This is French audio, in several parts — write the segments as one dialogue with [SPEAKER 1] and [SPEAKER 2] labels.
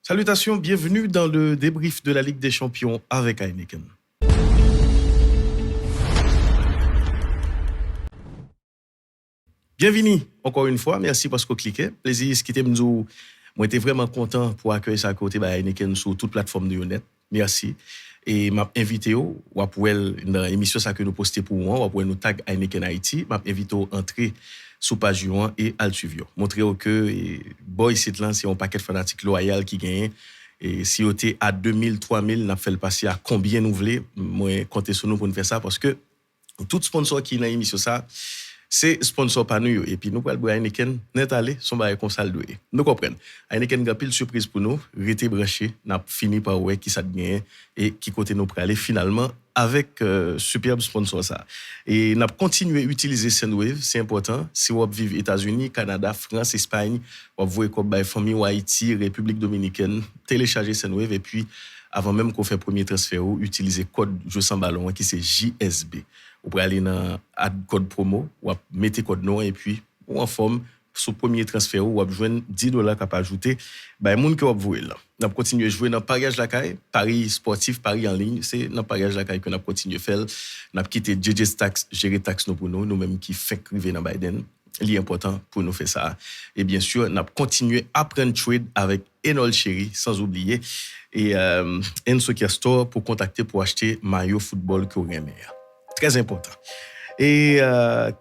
[SPEAKER 1] Salutations, bienvenue dans le débrief de la Ligue des Champions avec Heineken. Bienvenue encore une fois, merci parce que vous cliquez. Plaisir, ce qui était nous. Moi, j'étais vraiment content pour accueillir ça à côté de Heineken sur toute plateforme de Yonet. Merci. Et m'a invité ou pour dans l'émission ça que nous postons pour moi, ou pour nous tag Heineken Haïti, m'a invité à entrer sur page Juan et al suivre. Montrer que boy site là c'est un paquet fanatique loyal qui gagne et si vous êtes à 2000 3000 n'a fait le passer à combien nous voulez, moi compter sur nous pour nous faire ça parce que tout sponsor qui dans l'émission ça c'est sponsor par nous et puis nous pour le Heineken net aller son bail comme ça le doit. Nous comprenons. Heineken grand pile surprise pour nous, rester branché, n'a fini par ouais qui ça gagne et qui côté nous pour aller finalement avec superbe sponsor ça. Et n'a continué à utiliser Sendwave, c'est important. Si vous vivez aux États-Unis, Canada, France, Espagne, vous voyez comme by famille ou Haïti, République dominicaine, télécharger Sendwave et puis avant même qu'on fait premier transfert, utiliser code jeu sans ballon qui c'est JSB. Vous pouvez aller dans code promo ou mettez code nom et puis ou en forme sur premier transfert ou joindre $10 qu'a pas ajouter ben moun que vous voyez là. On continue à jouer dans pariage la caille, paris sportif, paris en ligne, c'est dans pariage la caille que on continue faire. On a quitté JJ Tax, gérer tax nous pour nous même qui fait criver dans Biden. Il est important pour nous faire ça. Et bien sûr, on a continué à prendre trade avec Enol Chéri, sans oublier et Ensokia Store pour contacter pour acheter maillot football que vous aimez. Très important. Et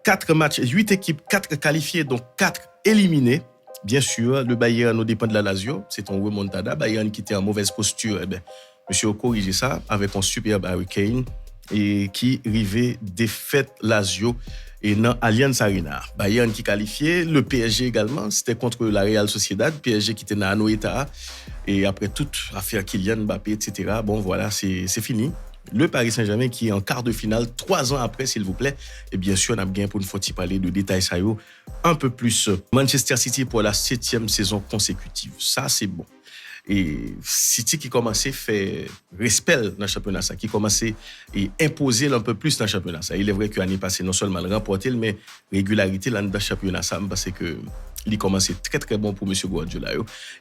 [SPEAKER 1] 4 matchs, 8 équipes, 4 qualifiées, donc 4 éliminés. Bien sûr, le Bayern nous dépend de la Lazio. C'est un remontada. Bayern qui était en mauvaise posture. Eh bien, monsieur a corrigé ça avec un superbe Harry Kane et qui arrivait défaite Lazio et dans Allianz Arena. Bayern qui qualifié, le PSG également, c'était contre la Real Sociedad, PSG qui était dans Anoeta et après toute affaire Kylian Mbappé, etc. Bon, voilà, c'est fini. Le Paris Saint-Germain qui est en quart de finale 3 ans après, s'il vous plaît. Et bien sûr, on a bien pour une fois parler de détails ça un peu plus. Manchester City pour la 7e saison consécutive. Ça, c'est bon. Et City qui commençait à faire respect dans le championnat, ça, qui commençait à imposer un peu plus dans le championnat. Ça. Il est vrai que l'année passée, non seulement le remporté, mais régularité dans le championnat, ça, parce que il commençait très très bon pour M. Guardiola.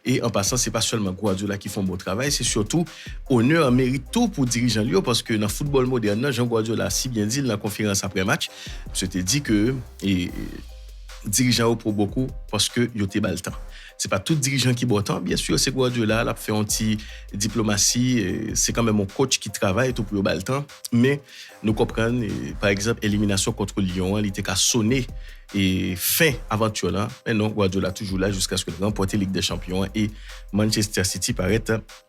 [SPEAKER 1] Et en passant, c'est pas seulement Guardiola qui font bon travail, c'est surtout honneur, mérite tout pour dirigeant lui, parce que dans le football moderne, Jean Guardiola a si bien dit dans la conférence après match, je t'ai dit que dirigeant pour beaucoup parce que il était le temps. C'est pas tout dirigeant qui boit temps, bien sûr, c'est Guardiola, il a fait anti-diplomatie, c'est quand même un coach qui travaille tout pour le temps, mais nous comprenons, par exemple, élimination contre Lyon, il était qu'à sonner et fin aventure là, mais non, Guardiola toujours là jusqu'à ce que remporte la Ligue des Champions et Manchester City paraît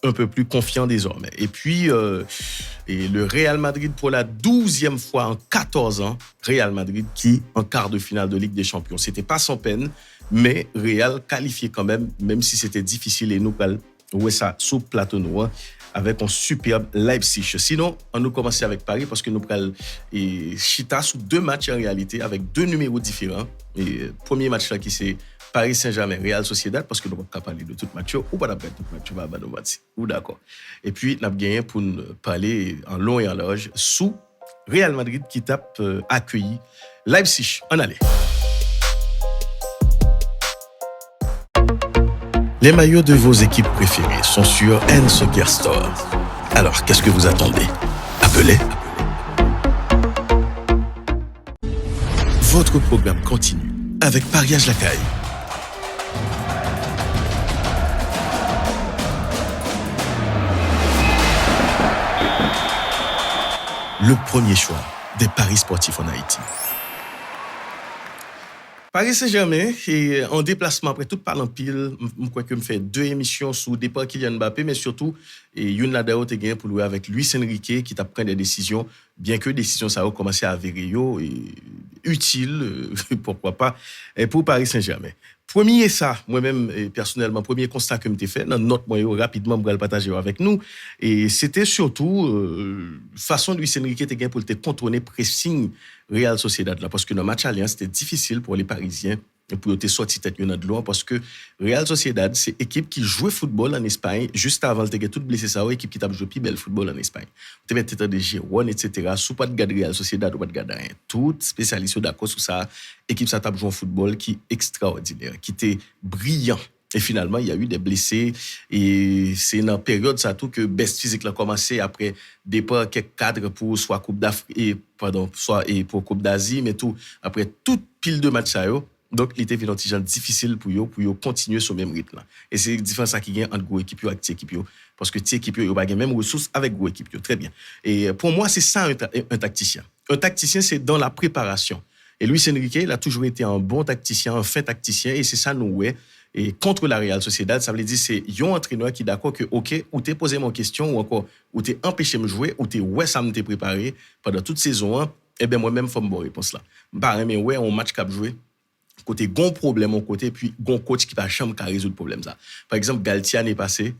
[SPEAKER 1] un peu plus confiant désormais. Et puis, le Real Madrid pour la 12e fois en 14 ans, Real Madrid qui en quart de finale de Ligue des Champions. C'était pas sans peine, mais Real qualifié quand même si c'était difficile et nous ouais ça sous plateau noir avec un superbe Leipzig. Sinon, on nous commencer avec Paris parce que nous prenons chita sous 2 matchs en réalité avec 2 numéros différents. Et premier match là qui c'est Paris Saint-Germain Real Sociedad parce que nous pas parler de tout match ou pas d'après tout match ou d'accord. Et puis n'a gagné pour nous parler en long et en large sous Real Madrid qui tape accueilli Leipzig. On allait. Les maillots de vos équipes préférées sont sur N-Soccer Store. Alors, qu'est-ce que vous attendez? Appelez. Votre programme continue avec Pariage Lacaille. Le premier choix des paris sportifs en Haïti. Paris Saint-Germain et en déplacement après tout parlant pile, je crois que me fait 2 émissions sous départ Kylian Mbappé mais surtout Youn Ladao te gagné pour jouer avec Luis Enrique qui t'a pris des décisions bien que décisions ça a commencé à avérer utile pourquoi pas pour Paris Saint-Germain. Premier ça moi-même personnellement premier constat que me t'ai fait dans notre moyen rapidement pour le partager avec nous et c'était surtout façon Luis Enrique te gagné pour te contourner pressing Real Sociedad là parce que dans match alliance c'était difficile pour les Parisiens pour te sortir tête de loin parce que Real Sociedad c'est équipe qui joue football en Espagne juste avant de tout blessé ça équipe qui t'a joué plus belle football en Espagne tu mets tête de Giron etc. sous pas de garder Real Sociedad ou pas de garder rien tout spécialiste d'accord sur ça équipe ça t'a joué football qui extraordinaire qui était brillant Et finalement, il y a eu des blessés. Et c'est dans la période, ça tout, que Best Physique a commencé après départ quelques cadres pour soit Coupe d'Afrique, pardon, soit et pour Coupe d'Asie, mais tout, après toute pile de matchs, ça, donc, il était vraiment difficile pour eux continuer sur le même rythme. Et c'est différent ça qui gagne entre gros équipes et petite équipe. Parce que petite équipe, ils n'ont pas les mêmes ressources avec gros équipes. Très bien. Et pour moi, c'est ça un tacticien. Un tacticien, c'est dans la préparation. Et Luis Enrique, il a toujours été un bon tacticien, un fin tacticien. Et c'est ça, nous, ouais. Et contre la Real Sociedad, ça veut dire c'est un entraîneur qui est d'accord que, OK, ou t'es posé mon question, ou encore, ou t'es empêché de me jouer, ou t'es, ouais, ça me t'est préparé pendant toute saison 1, eh bien, moi-même, il faut me bonne réponse là. Bah, mais ouais, on match cap joué. Côté gon problème au côté puis gon coach qui va jamais résoudre le problème ça. Par exemple Galtier n'est passé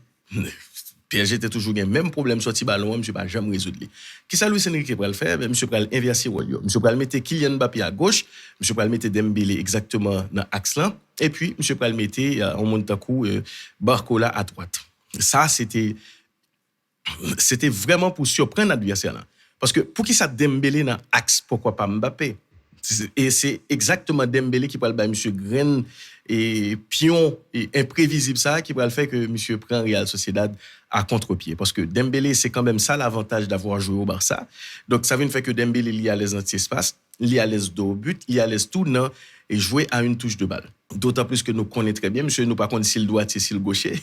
[SPEAKER 1] PSG était toujours le même problème sorti ballon monsieur pas jamais résoudre. Qui ça Luis Enrique va le faire monsieur va inverser rôle. Monsieur va mettre Kylian Mbappé à gauche, monsieur va mettre Dembélé exactement dans axe là et puis monsieur va mettre en montacoup Barcola à droite. Ça c'était vraiment pour surprendre l'adversaire là. Parce que pour qui ça Dembélé dans axe pourquoi pas Mbappé? Et c'est exactement Dembélé qui va le battre monsieur Grain et pion et imprévisible ça qui va le faire que monsieur prend Real Sociedad à contre-pied parce que Dembélé c'est quand même ça l'avantage d'avoir joué au Barça. Donc ça veut faire que Dembélé il y a les anti-espace, il y a les dos au but, il y a les tout non et jouer à une touche de balle. D'autant plus que nous connaissons très bien, monsieur, nous par contre, s'il droitier, s'il gaucher,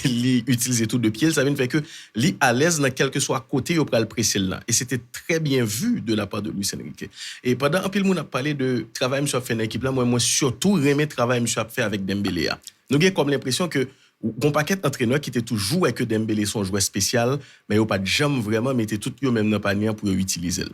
[SPEAKER 1] il utilise tout de pied, ça veut dire que il à l'aise dans quel que soit côté, il peut le presser là. Et c'était très bien vu de la part de Luis Enrique. Et pendant un peu, le monde a parlé de travail, monsieur a fait dans l'équipe là, moi, surtout, aimé travail, monsieur a fait avec Dembélé. Nous avons comme l'impression que, bon paquet d'entraîneurs qui étaient toujours avec Dembélé, son joueur spécial, mais ils n'ont pas de jamais vraiment mis tout le même dans le panier pour utiliser.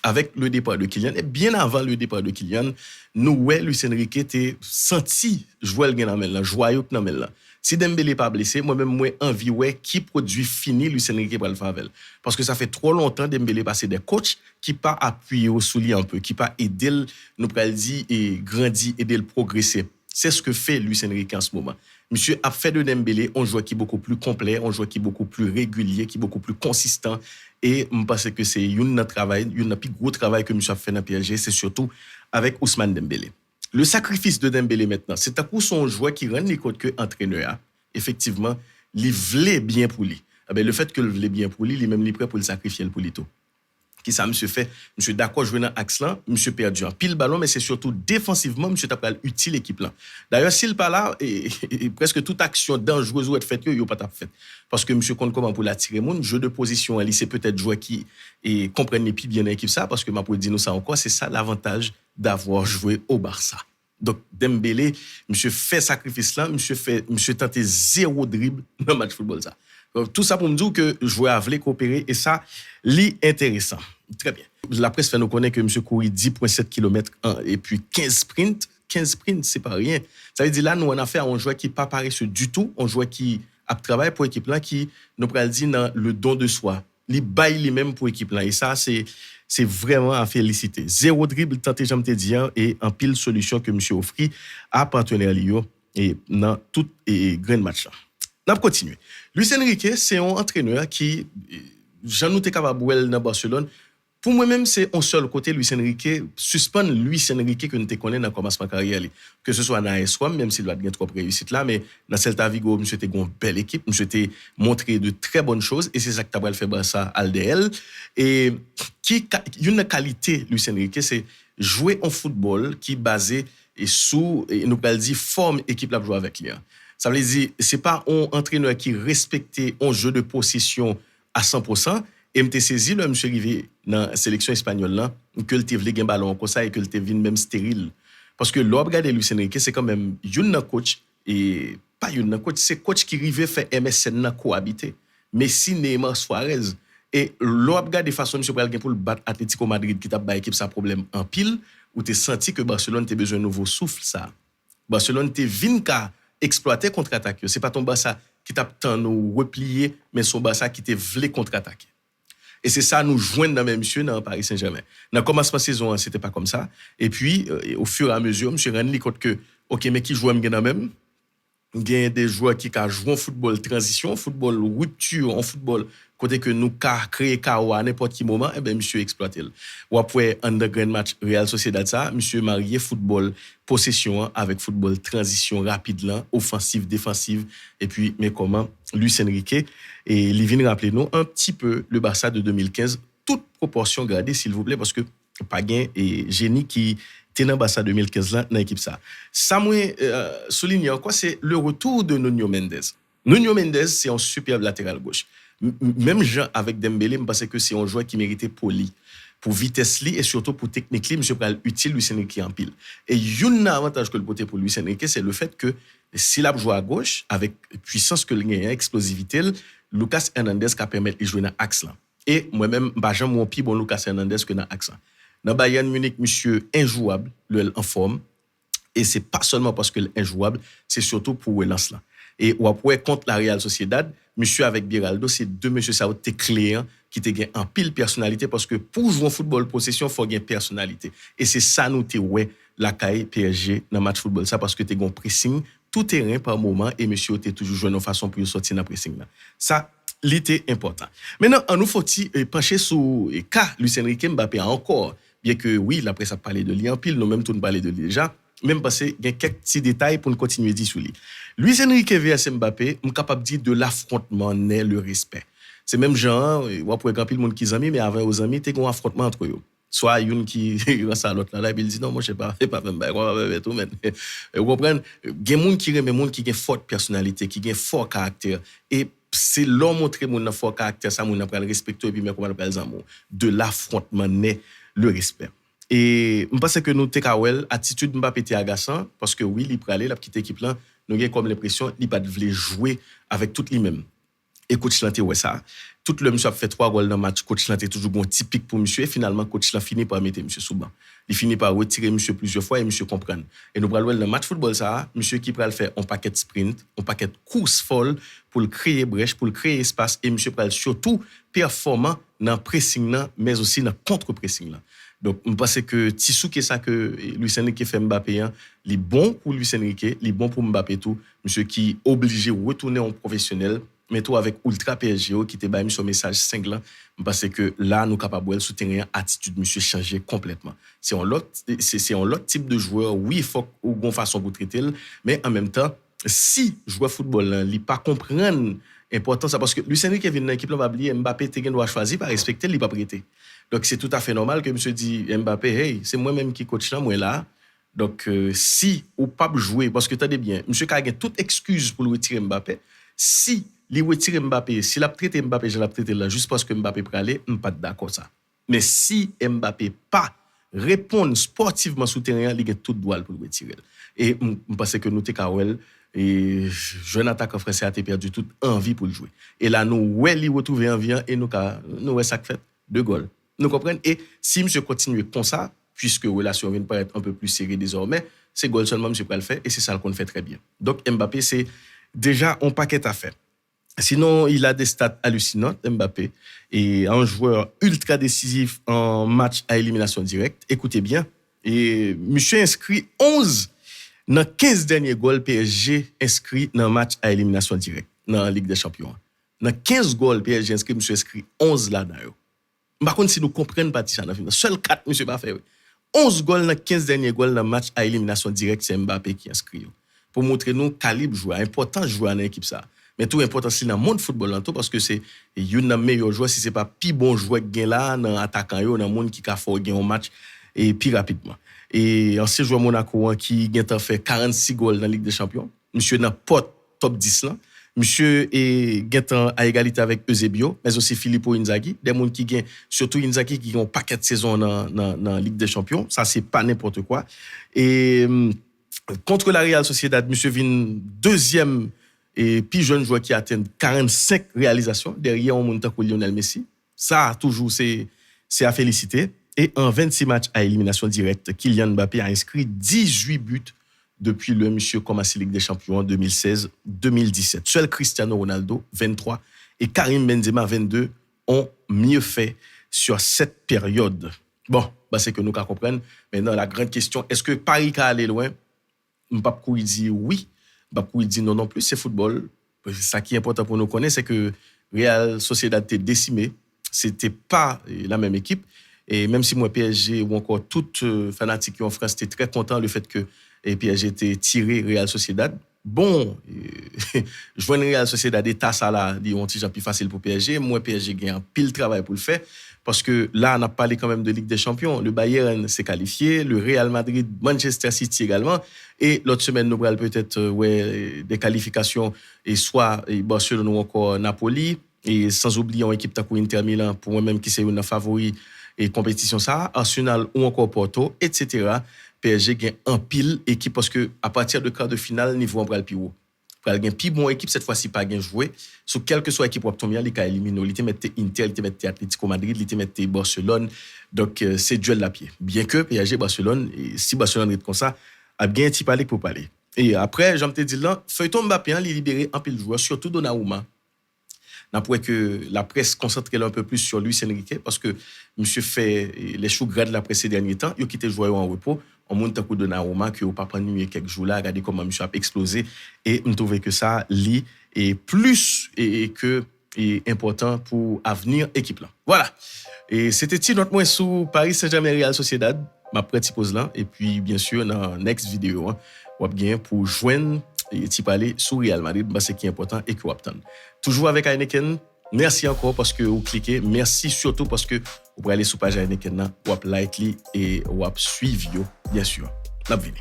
[SPEAKER 1] Avec le départ de Kylian, et bien avant le départ de Kylian, nous, ouais, Luis Enrique était senti jouer le gain là, joyeux dans là. Si Dembélé pas blessé, moi-même, moi, envie, ouais, qui produit fini Luis Enrique pour le faire avec. Parce que ça fait trop longtemps Dembélé passé des coachs qui pas appuyé au soulier un peu, qui pas aider nous pral dit et grandi, aider le progresser. C'est ce que fait Luis Enrique en ce moment. Monsieur a fait de Dembélé un joueur qui est beaucoup plus complet, un joueur qui est beaucoup plus régulier, qui est beaucoup plus consistant. Et je pense que c'est un travail, un plus gros travail que monsieur a fait dans le PSG, c'est surtout avec Ousmane Dembélé. Le sacrifice de Dembélé maintenant, c'est à cause son joueur qui rend les compte que entraîneur, effectivement, il voulait bien pour lui. Le fait que il voulait bien pour lui, il est même prêt pour le sacrifier pour lui tout. Qui ça monsieur fait? Monsieur d'accord jouer dans axe là, monsieur perdu un pile ballon mais c'est surtout défensivement monsieur t'a pas utile l'équipe là. D'ailleurs s'il pas là et presque toute action dangereuse ou être faite yo pas t'a fait parce que monsieur compte comment pour l'attirer monde jeu de position ali c'est peut-être joueur qui et comprennent les plus bien l'équipe ça parce que m'a pour dire nous ça encore c'est ça l'avantage d'avoir joué au Barça. Donc Dembélé monsieur fait sacrifice là, monsieur tenté zéro dribble dans le match football ça. Tout ça pour me dire que je voulais voulait coopérer et ça li intéressant. Très bien. La presse fait nous connaître que monsieur courit 10.7 km et puis 15 sprints. 15 sprints, c'est pas rien. Ça veut dire là, nous, on a fait un joueur qui n'est pas paresseux du tout, un joueur qui a travaillé pour l'équipe là, qui nous pral dit dans le don de soi. Il baille lui-même pour l'équipe là. Et ça, c'est vraiment à féliciter. Zéro dribble, tenté, j'aime te dire, et en pile solution que monsieur offrit à partenaire Lio et dans tout et grand match là. On continue. Luis Enrique, c'est un entraîneur qui, j'en ai été capable dans Barcelone. Pour moi-même, c'est un seul côté, Luis Enrique, suspend Luis Enrique que nous te connaissons dans le commencement de carrière. Que ce soit dans AS-Rome, même s'il doit avoir trop réussite là, mais dans Celta Vigo, monsieur était une belle équipe, monsieur était montré de très bonnes choses, et c'est ça que tu as fait Barça Aldel. Et qui une qualité, Luis Enrique, c'est jouer en football qui est basé et sous, et nous allons dire, forme équipe là pour jouer avec lui. Ça veut dire, c'est pas un entraîneur qui respectait un jeu de possession à 100%. Et m'te saisi, là, monsieur arrivé dans la sélection espagnole, là, que le te voulait gagner ballon comme ça et que le te vine même stérile. Parce que l'on regarde Luis Enrique, c'est quand même une coach, et pas une coach, c'est coach qui arrivait faire MSN na cohabiter. Messi, Neymar, Suarez. Et l'on regarde de façon, monsieur Pral pour le battre Atlético Madrid qui t'a ba équipe sa problème en pile, où t'es senti que Barcelone t'a besoin de nouveau souffle, ça. Barcelone t'es vinka exploiter contre-attaque. C'est pas ton Barça qui t'a tant nous replier, mais son Barça qui te voulait contre-attaquer. Et c'est ça nous joindre dans même monsieur dans Paris Saint-Germain. Dans le commencement de saison, c'était pas comme ça. Et puis au fur et à mesure, monsieur rend compte que OK, mais qui joue même dans même Il y a des joueurs qui ont joué en football transition, football rupture, en football côté que nous avons créé KO à n'importe quel moment, eh bien, monsieur exploité. Ou après, underground match Real Sociedad, ça, monsieur marié football possession avec football transition rapide, là, offensive, défensive, et puis, mais comment, Luis Enrique, et il vient rappeler nous un petit peu le Barça de 2015, toute proportion gardée, s'il vous plaît, parce que pas gain et génie qui était dans Barça 2015 là dans l'équipe ça. Ça moi souligner encore c'est le retour de Nuno Mendes. Nuno Mendes c'est un superbe latéral gauche. Même Jean avec Dembélé, je pense que c'est un joueur qui méritait poli pour vitesse li et surtout pour technique li, monsieur pral utile Luis Enrique en pile. Et un avantage que le poté pour Luis Enrique c'est le fait que s'il a joué à gauche avec puissance que le gagne, explosivité, Lucas Hernandez qui permet de jouer dans axe là. Et moi-même j'aime mon pi bon Lucas Hernandez que dans axe là. Dans Bayern Munich, monsieur injouable, le en forme. Et c'est pas seulement parce que l'injouable, c'est surtout pour relance là. Et ou après contre la Real Sociedad, monsieur avec Biraldo, c'est deux monsieur ça été clé qui te gagne en pile personnalité parce que pour jouer au football possession, faut gagner personnalité. Et c'est ça nous te ouais la caille PSG dans match football ça parce que tu gon pressing tout terrain par moment et monsieur t'es toujours joué de façon pour sortir dans pressing là. Ça l'été important. Maintenant, on nous faut-il pencher sur le cas Luis Enrique Mbappé encore. Bien que oui, la presse a parlé de lui en pile, nous même tout parlé de lui déjà, même parce qu'il y a quelques petits détails pour nous continuer à dire sur lui. Luis Enrique vs Mbappé, je suis capable de dire de l'affrontement naît le respect. C'est même genre, on pourrait grand pile monde qui amis, mais avant aux amis, tu as un affrontement entre eux. Soit une qui reste à l'autre là, et puis il dit non, moi je sais pas, même on va tout mais vous comprenez, il y a des gens qui aiment des gens qui ont forte personnalité, qui ont fort caractère et c'est l'homme montrer mon fort caractère ça mon après le respecter et puis mais comment on appelle ça de l'affrontement naît le respect. Et je pense que nous Tekawel attitude Mbappé était agaçant parce que oui, il pralé la petite équipe là, nous avons comme l'impression il pas voulait jouer avec tout lui-même. Et coach Lanté ouais ça. Tout le monsieur a fait 3 goals dans le match, coach Lanté toujours bon typique pour monsieur et finalement coach Lanté finit par mettre monsieur sous banc. Il finit par retirer monsieur plusieurs fois et monsieur comprend. Et nous prenons le match football ça, monsieur qui pral faire un paquet de sprint, un paquet de courses folles pour le créer brèche, pour le créer espace et monsieur pral surtout performant dans pressing là mais aussi dans contre-pressing là. Donc, je pense que Tissou, qui est ça que Luis Enrique fait Mbappé, il est bon pour Luis Enrique, il est bon pour Mbappé tout. Monsieur qui est obligé de retourner en professionnel, mais tout avec Ultra PSG, qui te baille sur message cinglant. Je pense que là, nous sommes capables de soutenir attitude, monsieur, changer complètement. C'est un autre type de joueur. Oui, il faut qu'on façon pour traiter, mais en même temps, si joueur football, il pas comprendre important ça parce que Luis Enrique vient dans l'équipe là va oublier Mbappé doit choisir pas respecter il pas prêter. Donc c'est tout à fait normal que monsieur dit Mbappé hey, c'est moi même qui coach là moi là. Donc si ou pas jouer parce que t'as bien monsieur a toute excuse pour le retirer Mbappé. Si il retire Mbappé, s'il a traité Mbappé, je l'ai traité là juste parce que Mbappé peut aller, on pas d'accord ça. Mais si Mbappé pas répondre sportivement sous terrain, il a tout droit pour le retirer. Et je pense que nous Tekawel et jeune attaquant français a perdu toute envie pour le jouer. Et là nous ouais retrouver envie et nous ça fait 2 goals. Nous comprenons et si monsieur continue comme ça puisque relation vient paraître un peu plus serrée désormais, c'est goal seulement monsieur peut le faire et c'est ça qu'on fait très bien. Donc Mbappé c'est déjà un paquet à faire. Sinon, il a des stats hallucinantes, Mbappé, et un joueur ultra décisif en match à élimination directe. Écoutez bien, et monsieur inscrit 11 dans 15 derniers goals PSG inscrit dans match à élimination directe dans la Ligue des Champions. Dans 15 goals PSG inscrit, monsieur inscrit 11 là-dedans. Par contre, si nous comprenons pas ça, seul 4 monsieur pas fait. 11 goals dans 15 derniers goals dans match à élimination directe, c'est Mbappé qui inscrit. Pour montrer nous calibre joueur, important joueur dans l'équipe ça. Mais tout important c'est dans le monde football là parce que c'est une des meilleurs joueurs si c'est pas plus bon joueur gain là dans attaquant yo dans monde qui a fait gagner un match et plus rapidement. Et ancien joueur Monaco qui a fait 46 goals dans la Ligue des Champions, monsieur dans pot top 10 là. Monsieur est à égalité avec Eusebio, mais aussi Filippo Inzaghi, des monde qui gagne surtout Inzaghi qui ont un paquet de saisons dans la Ligue des Champions, ça c'est pas n'importe quoi. Et contre la Real Sociedad, monsieur vient deuxième et puis jeune joueur qui atteint 45 réalisations derrière un montant comme Lionel Messi. Ça toujours c'est à féliciter et en 26 matchs à élimination directe, Kylian Mbappé a inscrit 18 buts depuis le monsieur commencé Ligue des Champions en 2016-2017. Seul Cristiano Ronaldo 23 et Karim Benzema 22 ont mieux fait sur cette période. Bon, c'est que nous comprendre. Maintenant la grande question, est-ce que Paris a allé loin? M'pas dire oui. Bakou il dit non plus, c'est football. Ça qui est important pour nous connaître, c'est que Real Sociedad était décimé. C'était pas la même équipe. Et même si moi, PSG ou encore toute fanatique en France était très content le fait que PSG était tiré Real Sociedad. Bon, je vois une Real Sociedad des tasses là, ils ont déjà plus facile pour PSG. Moi, PSG gagne un pile travail pour le faire. Parce que là, on a parlé quand même de Ligue des Champions. Le Bayern s'est qualifié, le Real Madrid, Manchester City également. Et l'autre semaine, nous allons peut-être des qualifications, et soit Barcelone ou encore Napoli. Et sans oublier une équipe Takou Inter Milan, pour moi-même qui c'est une favori et compétition ça, Arsenal ou encore Porto, etc. PSG gagne un pile équipe parce que à partir de quart de finale, niveau en bral plus haut. Pral gen pi bon équipe cette fois-ci pas gen jouer sur quelle que soit équipe ou tomber li ka éliminer li te mette Inter li te mette Atlético Madrid li te mette Barcelone donc c'est duel la pied bien que PSG Barcelone et si Barcelone est comme ça a bien petit parler pour parler et après j'aime te dire là feuilleton Mbappé li libéré un pile joueur surtout Donnarumma n'après que la presse concentre un peu plus sur Luis Enrique parce que monsieur fait les choux gras de la presse ces derniers temps il quitté joueur en repos on monte un coup de Donnarumma que au pas prendre quelques jours là regardez comment monsieur a explosé et on trouvait que ça lit et plus et que est important pour avenir équipe là voilà et c'était notre moins sur Paris Saint-Germain Real Sociedad ma petite pause là et puis bien sûr dans next vidéo on va bien pour joindre et tu parler sur Real Madrid c'est qui est important et que obtenir toujours avec Heineken. Merci encore parce que vous cliquez. Merci surtout parce que vous pouvez aller sur page Heineken, vous like et vous suivre bien sûr. La vie.